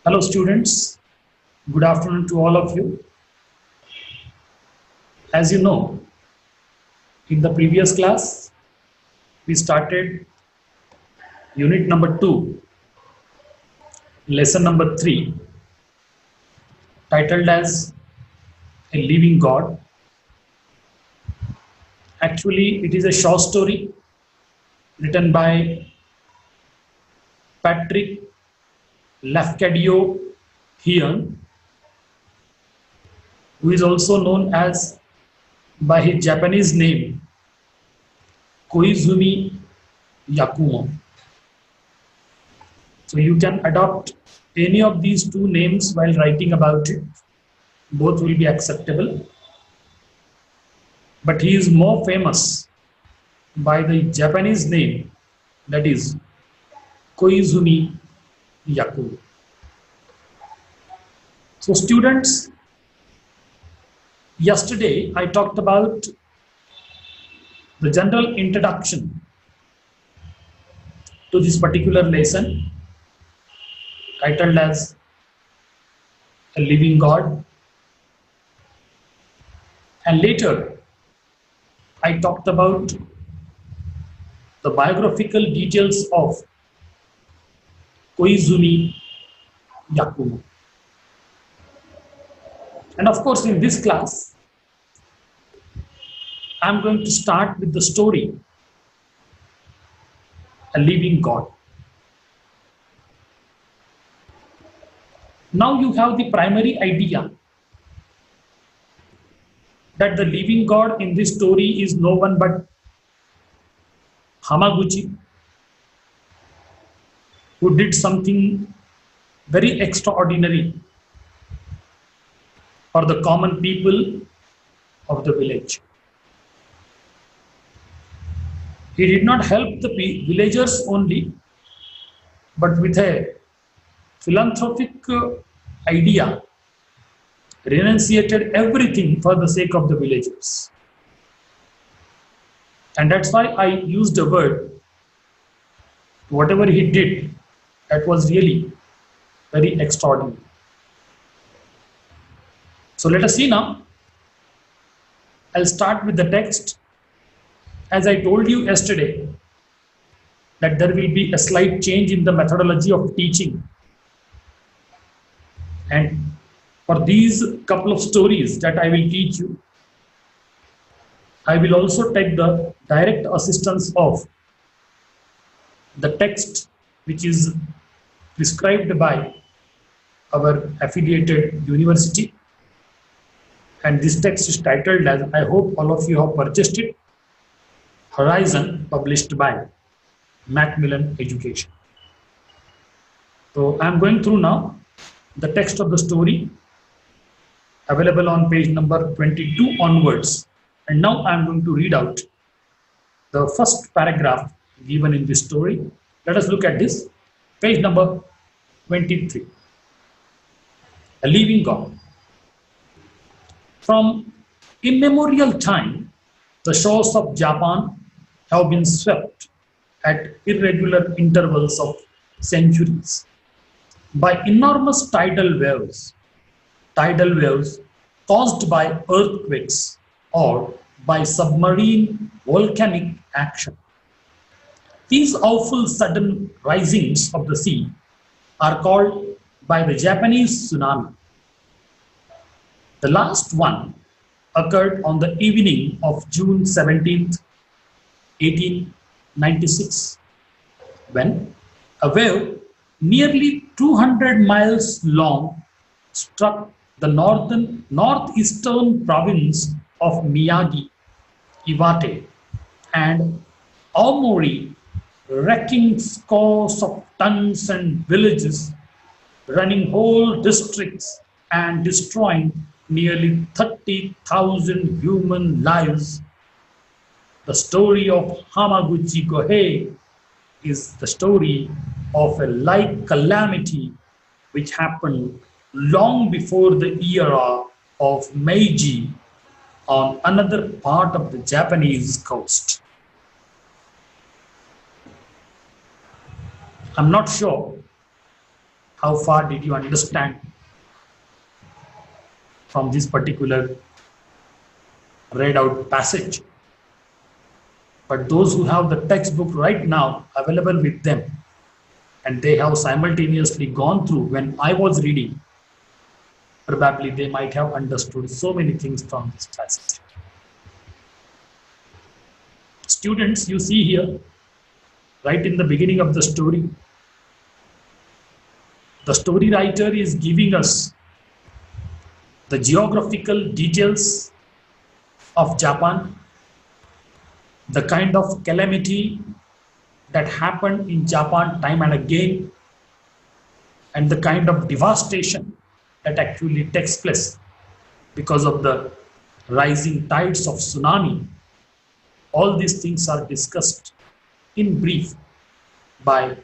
Hello students, good afternoon to all of you. As you know, in the previous class, we started unit number 2, lesson number 3, titled as A Living God. Actually, it is a short story written by Patrick Lafcadio-Hearn, who is also known as by his Japanese name Koizumi Yakumo. So you can adopt any of these two names while writing about it. Both will be acceptable. But he is more famous by the Japanese name, that is Koizumi Yakumo. So students, yesterday I talked about the general introduction to this particular lesson titled as A Living God. And later I talked about the biographical details of Koizumi Yakumo. And of course, in this class, I'm going to start with the story, A Living God. Now you have the primary idea that the living God in this story is no one but Hamaguchi, who did something very extraordinary for the common people of the village. He did not help the villagers only, but with a philanthropic idea, renunciated everything for the sake of the villagers. And that's why I used the word, whatever he did, that was really very extraordinary. So let us see now. I'll start with the text. As I told you yesterday, that there will be a slight change in the methodology of teaching. And for these couple of stories that I will teach you, I will also take the direct assistance of the text which is prescribed by our affiliated university. And this text is titled as, I hope all of you have purchased it, Horizon, published by Macmillan Education. So I'm going through now the text of the story, available on page number 22 onwards. And now I'm going to read out the first paragraph given in this story. Let us look at this. Page number 23. A Living God. From immemorial time, the shores of Japan have been swept at irregular intervals of centuries by enormous tidal waves caused by earthquakes or by submarine volcanic action. These awful sudden risings of the sea are called by the Japanese tsunami. The last one occurred on the evening of June 17th, 1896, when a wave nearly 200 miles long struck the northeastern province of Miyagi, Iwate, and Aomori, wrecking scores of towns and villages, running whole districts and destroying nearly 30,000 human lives. The story of Hamaguchi Gohei is the story of a like calamity which happened long before the era of Meiji on another part of the Japanese coast. I'm not sure how far did you understand from this particular read out passage? But those who have the textbook right now available with them, and they have simultaneously gone through when I was reading, probably they might have understood so many things from this passage. Students, you see here, right in the beginning of the story, the story writer is giving us the geographical details of Japan, the kind of calamity that happened in Japan time and again, and the kind of devastation that actually takes place because of the rising tides of tsunami. All these things are discussed in brief by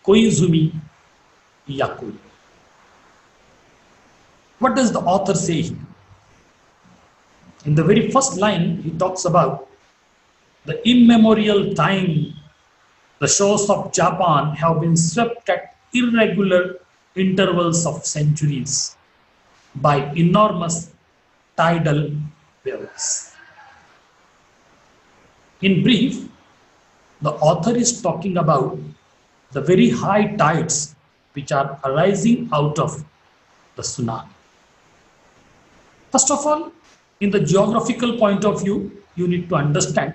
Koizumi Yakui. What does the author say here? In the very first line, he talks about the immemorial time the shores of Japan have been swept at irregular intervals of centuries by enormous tidal waves. In brief, the author is talking about the very high tides which are arising out of the tsunami. First of all, in the geographical point of view, you need to understand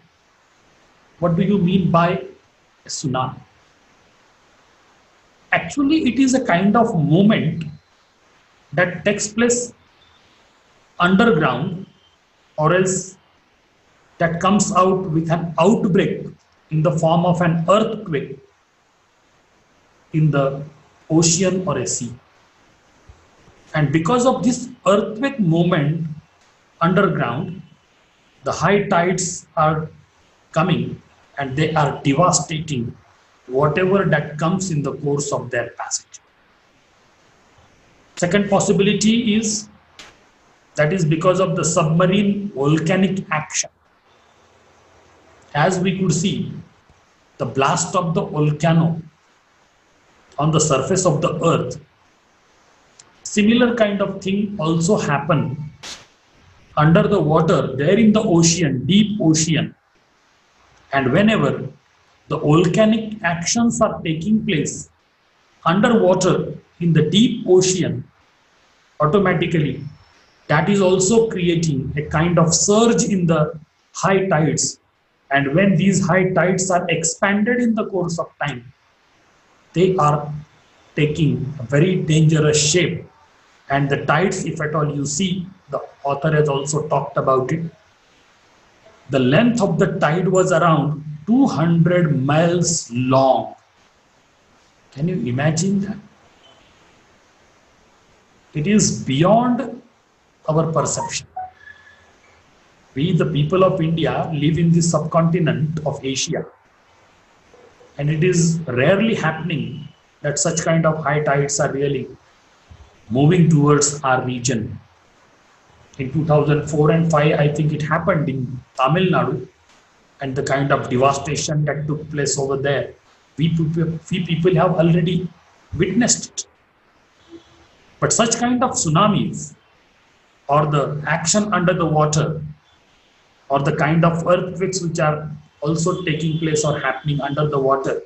what do you mean by a tsunami. Actually, it is a kind of movement that takes place underground, or else that comes out with an outbreak in the form of an earthquake in the ocean or a sea. And because of this earthquake movement underground, the high tides are coming and they are devastating whatever that comes in the course of their passage. Second possibility is that is because of the submarine volcanic action. As we could see, the blast of the volcano on the surface of the earth, similar kind of thing also happened under the water, there in the ocean, deep ocean. And whenever the volcanic actions are taking place underwater in the deep ocean, automatically that is also creating a kind of surge in the high tides. And when these high tides are expanded in the course of time, they are taking a very dangerous shape. And the tides, if at all you see, the author has also talked about it. The length of the tide was around 200 miles long. Can you imagine that? It is beyond our perception. We, the people of India, live in the subcontinent of Asia. And it is rarely happening that such kind of high tides are really moving towards our region. In 2004 and 5, I think it happened in Tamil Nadu, and the kind of devastation that took place over there, we people have already witnessed it. But such kind of tsunamis, or the action under the water, or the kind of earthquakes which are also taking place or happening under the water,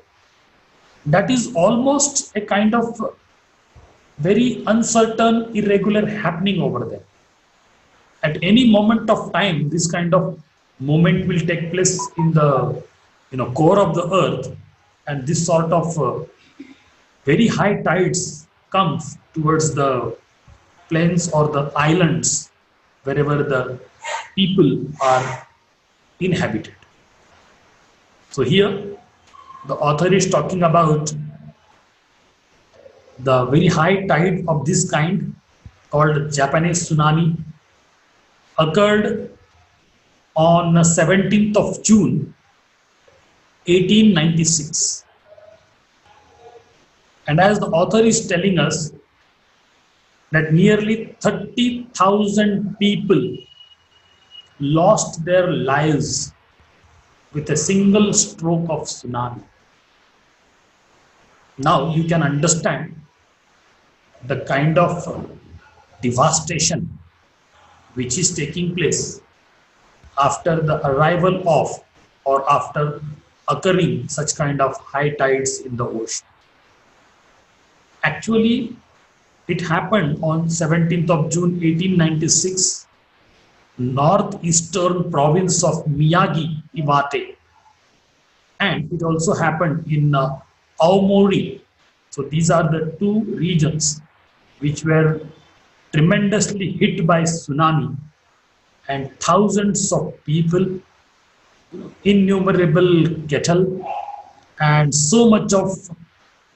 that is almost a kind of very uncertain, irregular happening over there. At any moment of time, this kind of movement will take place in the core of the earth, and this sort of very high tides comes towards the plains or the islands wherever the people are inhabited. So here the author is talking about the very high tide of this kind, called Japanese tsunami, occurred on 17th of June 1896. And as the author is telling us that nearly 30,000 people lost their lives with a single stroke of tsunami. Now you can understand the kind of devastation which is taking place after the arrival of or after occurring such kind of high tides in the ocean. Actually, it happened on 17th of June 1896, northeastern province of Miyagi, Iwate, and it also happened in Aomori. So these are the two regions which were tremendously hit by tsunami, and thousands of people, innumerable cattle, and so much of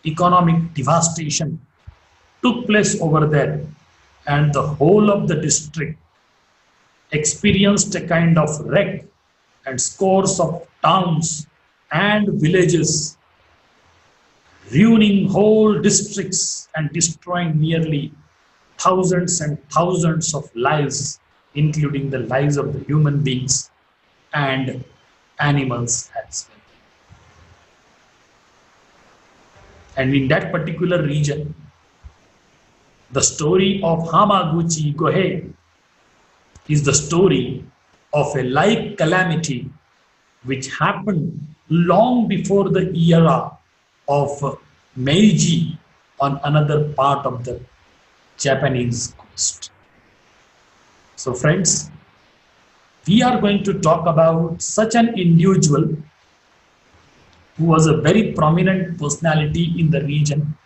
economic devastation took place over there, and the whole of the district experienced a kind of wreck, and scores of towns and villages, ruining whole districts and destroying nearly thousands and thousands of lives, including the lives of the human beings and animals as well. And in that particular region, the story of Hamaguchi Gohei is the story of a like calamity which happened long before the era of Meiji on another part of the Japanese coast. So friends, we are going to talk about such an individual who was a very prominent personality in the region,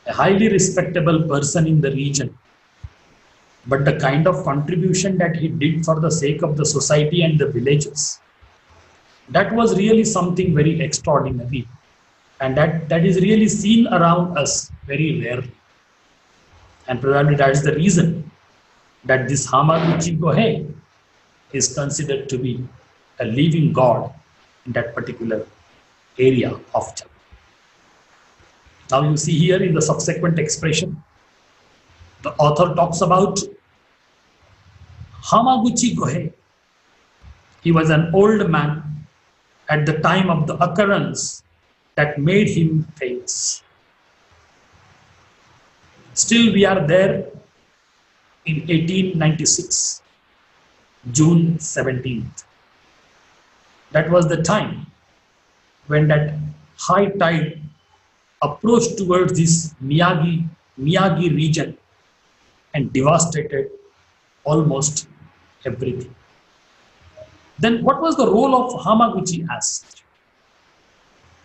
a highly respectable person in the region, but the kind of contribution that he did for the sake of the society and the villages, that was really something very extraordinary, and that is really seen around us very rarely. And probably that is the reason that this Hamaguchi Gohei is considered to be a living god in that particular area of Japan. Now you see here in the subsequent expression, the author talks about Hamaguchi Gohei. He was an old man at the time of the occurrence that made him famous. Still, we are there in 1896, June 17th. That was the time when that high tide approached towards this Miyagi region and devastated almost everything. Then what was the role of Hamaguchi as such?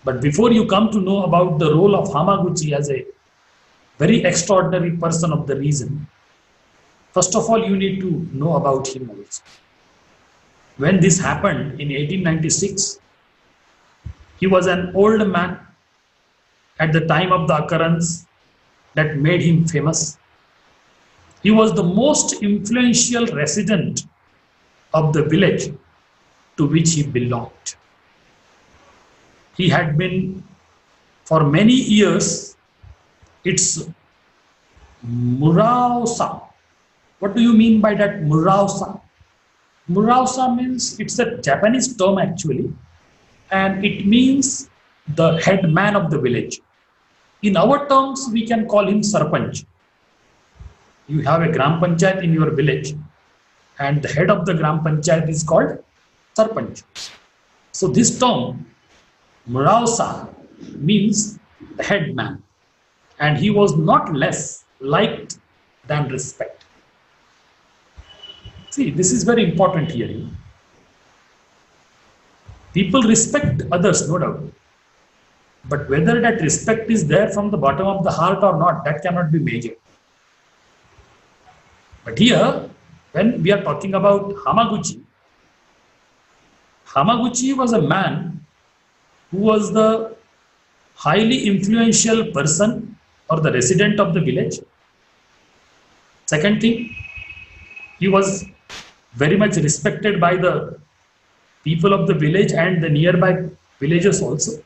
But before you come to know about the role of Hamaguchi as a very extraordinary person of the region, first of all, you need to know about him also. When this happened in 1896, he was an old man at the time of the occurrence that made him famous. He was the most influential resident of the village to which he belonged. He had been for many years its Murausa. What do you mean by that Murausa? Murausa means, it's a Japanese term actually, and it means the head man of the village. In our terms, we can call him Sarpanch. You have a Gram Panchayat in your village, and the head of the Gram Panchayat is called Sarpanch. So this term, Murausa, means the head man, and he was not less liked than respected. See, this is very important here. People respect others, no doubt. But whether that respect is there from the bottom of the heart or not, that cannot be measured. But here, when we are talking about Hamaguchi, Hamaguchi was a man who was the highly influential person or the resident of the village. Second thing, he was very much respected by the people of the village and the nearby villages also.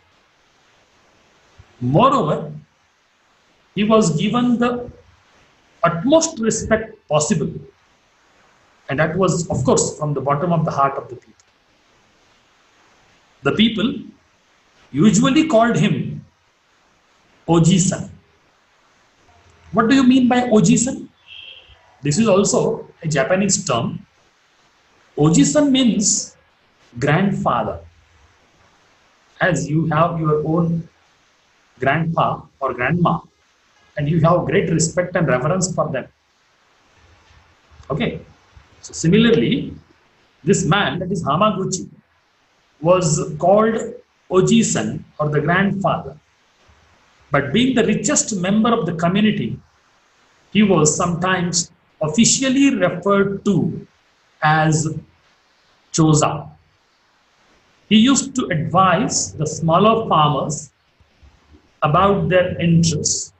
Moreover, he was given the utmost respect possible, and that was, of course, from the bottom of the heart of the people. The people usually called him Oji-san. What do you mean by Ojisan? This is also a Japanese term. Ojisan means grandfather. As you have your own grandpa or grandma, and you have great respect and reverence for them. Okay. So similarly, this man, that is Hamaguchi, was called Ojisan or the grandfather. But being the richest member of the community, he was sometimes officially referred to as Choza. He used to advise the smaller farmers about their interests,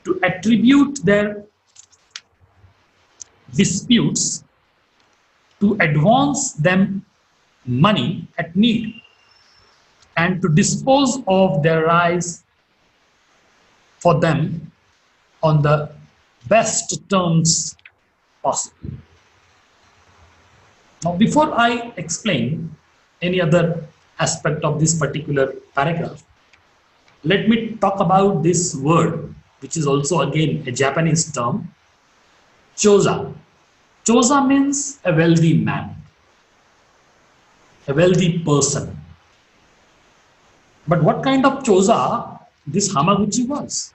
to attribute their disputes, to advance them money at need, and to dispose of their rice for them on the best terms possible. Now, before I explain any other aspect of this particular paragraph, let me talk about this word, which is also again a Japanese term, choza. Choza means a wealthy man, a wealthy person. But what kind of choza this Hamaguchi was?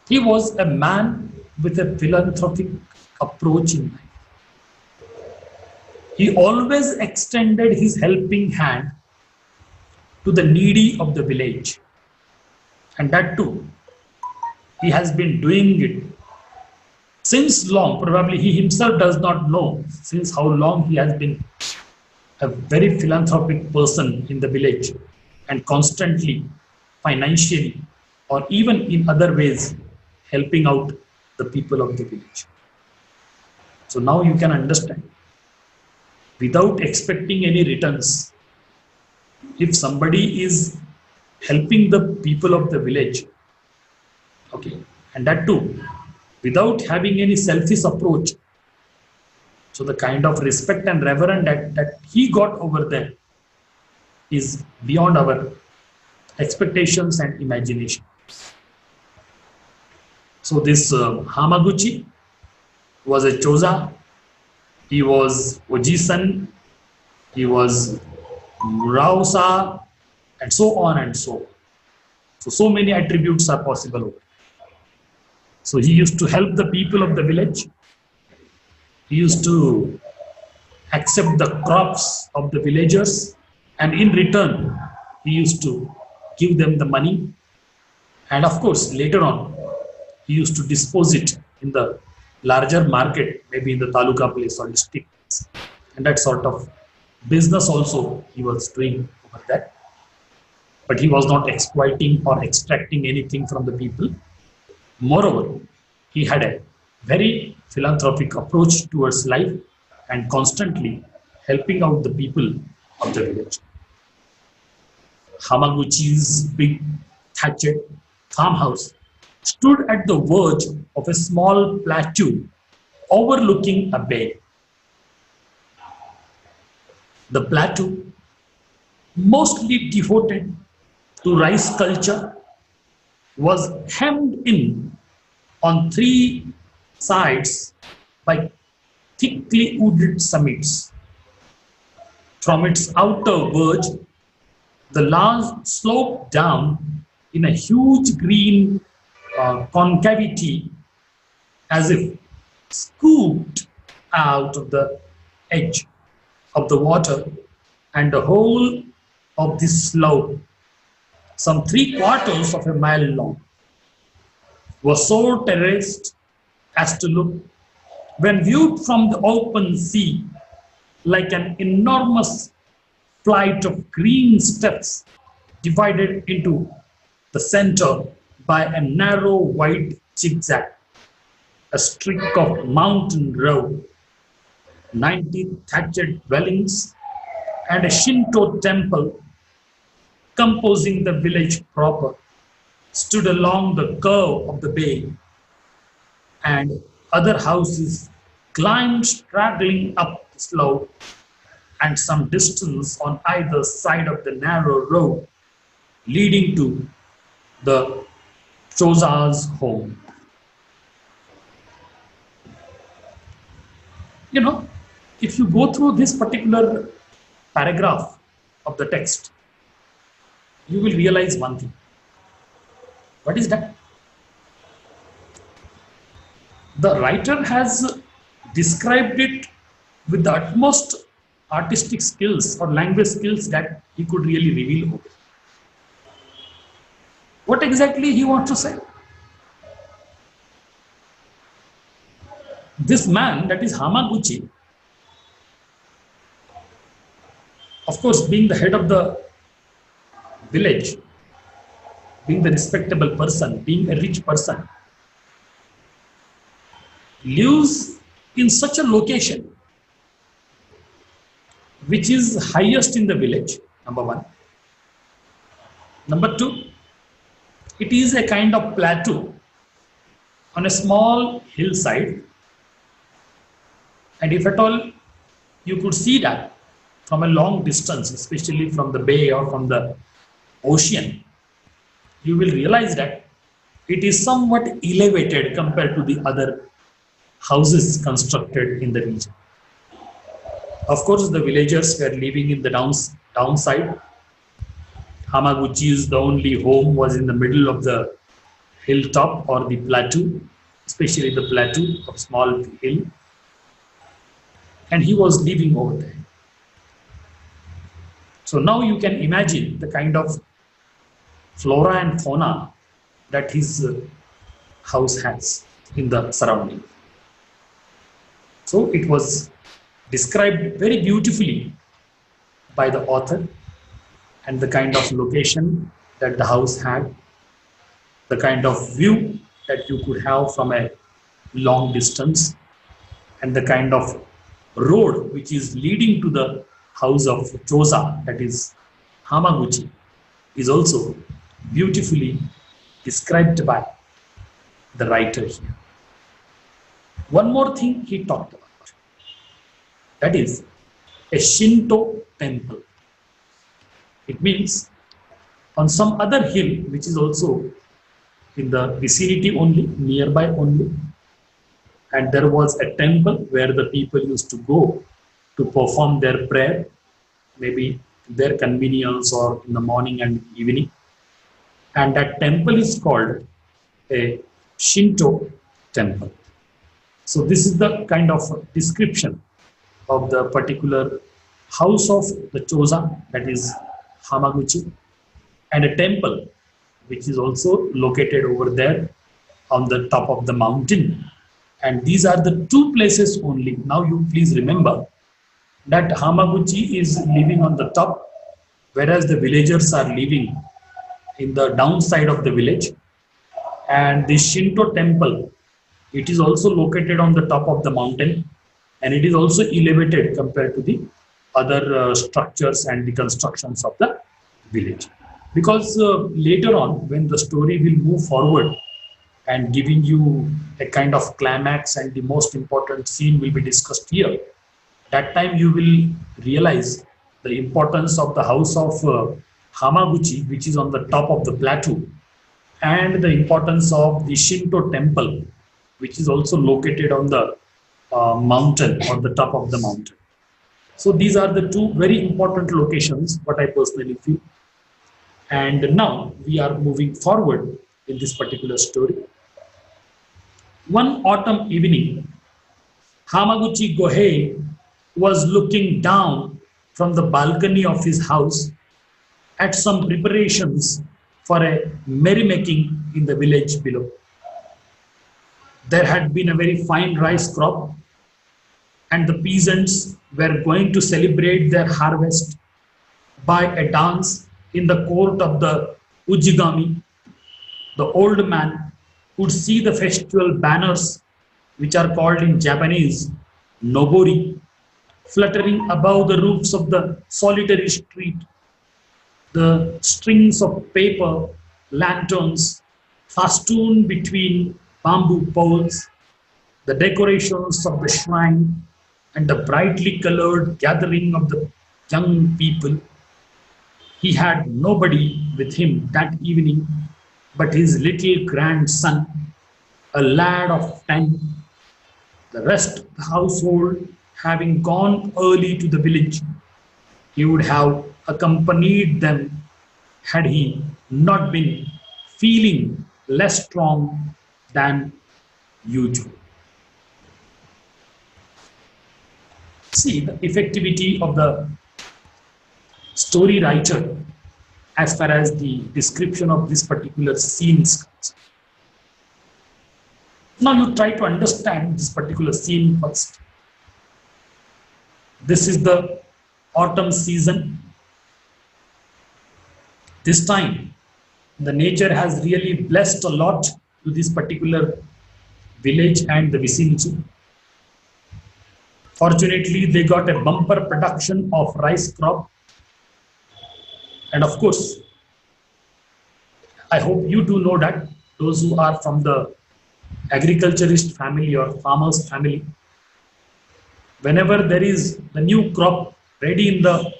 He was a man with a philanthropic approach in life. He always extended his helping hand to the needy of the village. And that too, he has been doing it since long. Probably he himself does not know since how long he has been a very philanthropic person in the village, and constantly, financially, or even in other ways, helping out the people of the village. So now you can understand, without expecting any returns, if somebody is helping the people of the village, okay, and that too, without having any selfish approach, so the kind of respect and reverence that he got over there is beyond our expectations and imagination. So this Hamaguchi was a choza, he was Ojisan, he was Murausa, and so on and so on. So many attributes are possible. So he used to help the people of the village. He used to accept the crops of the villagers, and in return, he used to give them the money. And of course, later on, he used to dispose it in the larger market, maybe in the taluka place or district. And that sort of business also he was doing over that. But he was not exploiting or extracting anything from the people. Moreover, he had a very philanthropic approach towards life and constantly helping out the people of the village. Hamaguchi's big thatched farmhouse stood at the verge of a small plateau overlooking a bay. The plateau, mostly devoted to rice culture, was hemmed in on three sides by thickly wooded summits. From its outer verge, the land sloped down in a huge green concavity, as if scooped out of the edge of the water, and the whole of this slope, some 3/4 of a mile long, was so terraced as to look, when viewed from the open sea, like an enormous flight of green steps divided into the center by a narrow white zigzag, a streak of mountain road, 90 thatched dwellings, and a Shinto temple composing the village proper stood along the curve of the bay, and other houses climbed straggling up the slope, and some distance on either side of the narrow road leading to the Choza's home. You know, if you go through this particular paragraph of the text, you will realize one thing. What is that? The writer has described it with the utmost artistic skills or language skills that he could really reveal. What exactly he wants to say? This man, that is Hamaguchi, of course, being the head of the village, being the respectable person, being a rich person, lives in such a location which is highest in the village, number one. Number two, it is a kind of plateau on a small hillside. And if at all you could see that from a long distance, especially from the bay or from the ocean, you will realize that it is somewhat elevated compared to the other houses constructed in the region. Of course, the villagers were living in the downside. Hamaguchi's the only home was in the middle of the hilltop or the plateau, especially the plateau of small hill. And he was living over there. So now you can imagine the kind of flora and fauna that his house has in the surrounding. So it was described very beautifully by the author, and the kind of location that the house had, the kind of view that you could have from a long distance, and the kind of road which is leading to the house of Choza, that is Hamaguchi, is also beautifully described by the writer here. One more thing he talked about, that is a Shinto temple. It means on some other hill, which is also in the vicinity only, nearby only, and there was a temple where the people used to go to perform their prayer, maybe their convenience or in the morning and evening. And that temple is called a Shinto temple. So this is the kind of description of the particular house of the Choza, that is Hamaguchi, and a temple which is also located over there on the top of the mountain. And these are the two places only. Now you please remember that Hamaguchi is living on the top, whereas the villagers are living in the downside of the village. And the Shinto temple, it is also located on the top of the mountain, and it is also elevated compared to the other structures and the constructions of the village. Because later on, when the story will move forward and giving you a kind of climax and the most important scene will be discussed here, that time you will realize the importance of the house of Hamaguchi, which is on the top of the plateau, and the importance of the Shinto temple, which is also located on the mountain, on the top of the mountain. So these are the two very important locations, what I personally feel. And now we are moving forward in this particular story. One autumn evening, Hamaguchi Gohei was looking down from the balcony of his house at some preparations for a merrymaking in the village below. There had been a very fine rice crop, and the peasants were going to celebrate their harvest by a dance in the court of the Ujigami. The old man could see the festival banners, which are called in Japanese nobori, fluttering above the roofs of the solitary street. The strings of paper lanterns festooned between bamboo poles, the decorations of the shrine, and the brightly colored gathering of the young people. He had nobody with him that evening but his little grandson, a lad of 10, the rest of the household having gone early to the village, he would have accompanied them had he not been feeling less strong than usual. See the effectivity of the story writer as far as the description of this particular scene is concerned. Now you try to understand this particular scene first. This is the autumn season. This time, the nature has really blessed a lot to this particular village and the vicinity. Fortunately, they got a bumper production of rice crop. And of course, I hope you do know that those who are from the agriculturist family or farmers family, whenever there is the new crop ready in the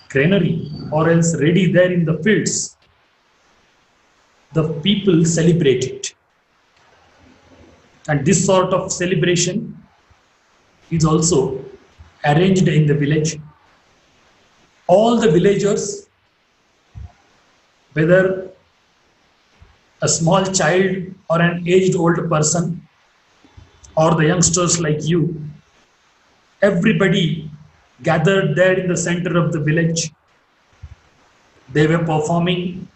granary or else ready there in the fields, the people celebrate it. And this sort of celebration is also arranged in the village. All the villagers, whether a small child or an aged old person or the youngsters like you, everybody gathered there in the center of the village. They were performing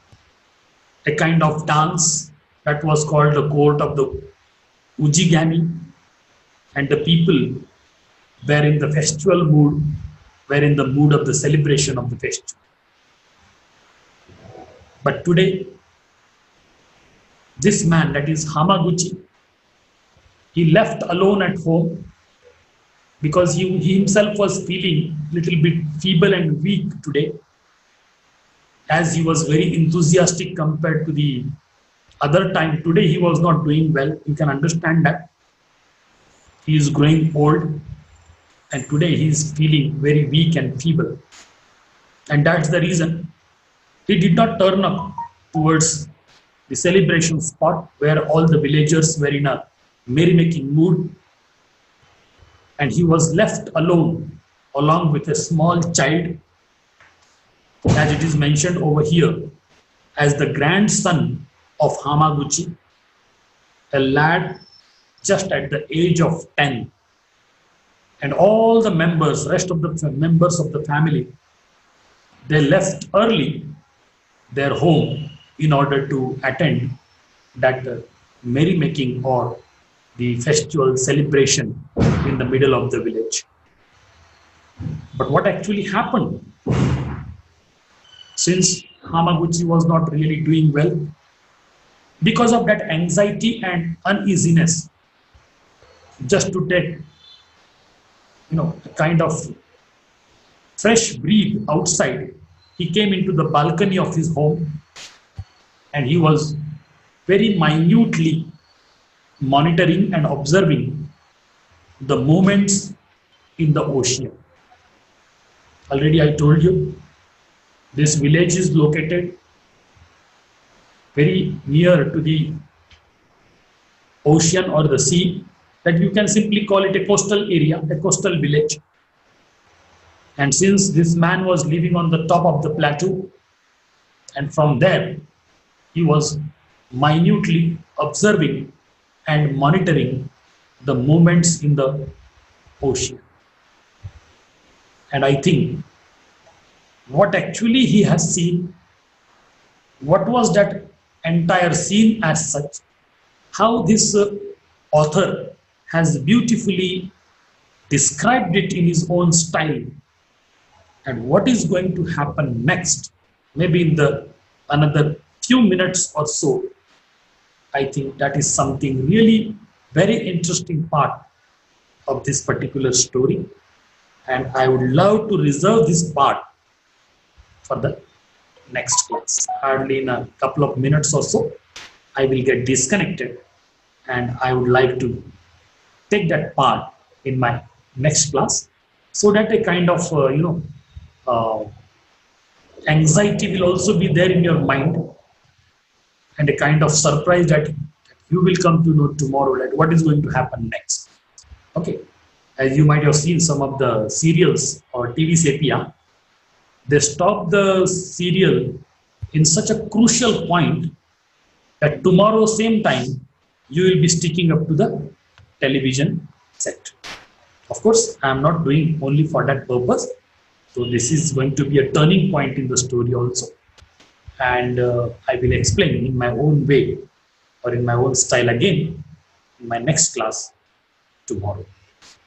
a kind of dance that was called the court of the Ujigami, and the people were in the festival mood, were in the mood of the celebration of the festival. But today, this man, that is Hamaguchi, he left alone at home because he himself was feeling a little bit feeble and weak today, as he was very enthusiastic compared to the other time. Today he was not doing well. You can understand that. He is growing old, and today he is feeling very weak and feeble. And that's the reason he did not turn up towards the celebration spot where all the villagers were in a merrymaking mood. And he was left alone along with a small child, as it is mentioned over here, as the grandson of Hamaguchi, a lad just at the age of 10. And all the members, rest of the members of the family, they left early their home in order to attend that merrymaking or the festival celebration in the middle of the village. But what actually happened? Since Hamaguchi was not really doing well, because of that anxiety and uneasiness, just to take, a kind of fresh breathe outside, he came into the balcony of his home and he was very minutely monitoring and observing the movements in the ocean. Already I told you, this village is located very near to the ocean or the sea, that you can simply call it a coastal area, a coastal village. And since this man was living on the top of the plateau, and from there he was minutely observing and monitoring the movements in the ocean. And I think what actually he has seen, what was that entire scene as such, how this author has beautifully described it in his own style, and what is going to happen next, maybe in the another few minutes or so. I think that is something really very interesting part of this particular story, and I would love to reserve this part for the next class. Hardly in a couple of minutes or so, I will get disconnected, and I would like to take that part in my next class, so that a kind of anxiety will also be there in your mind, and a kind of surprise that you will come to know tomorrow, that what is going to happen next. Okay, as you might have seen some of the serials or TV sepia, they stop the serial in such a crucial point that tomorrow same time you will be sticking up to the television set. Of course, I am not doing only for that purpose. So this is going to be a turning point in the story also. And I will explain in my own way or in my own style again in my next class tomorrow.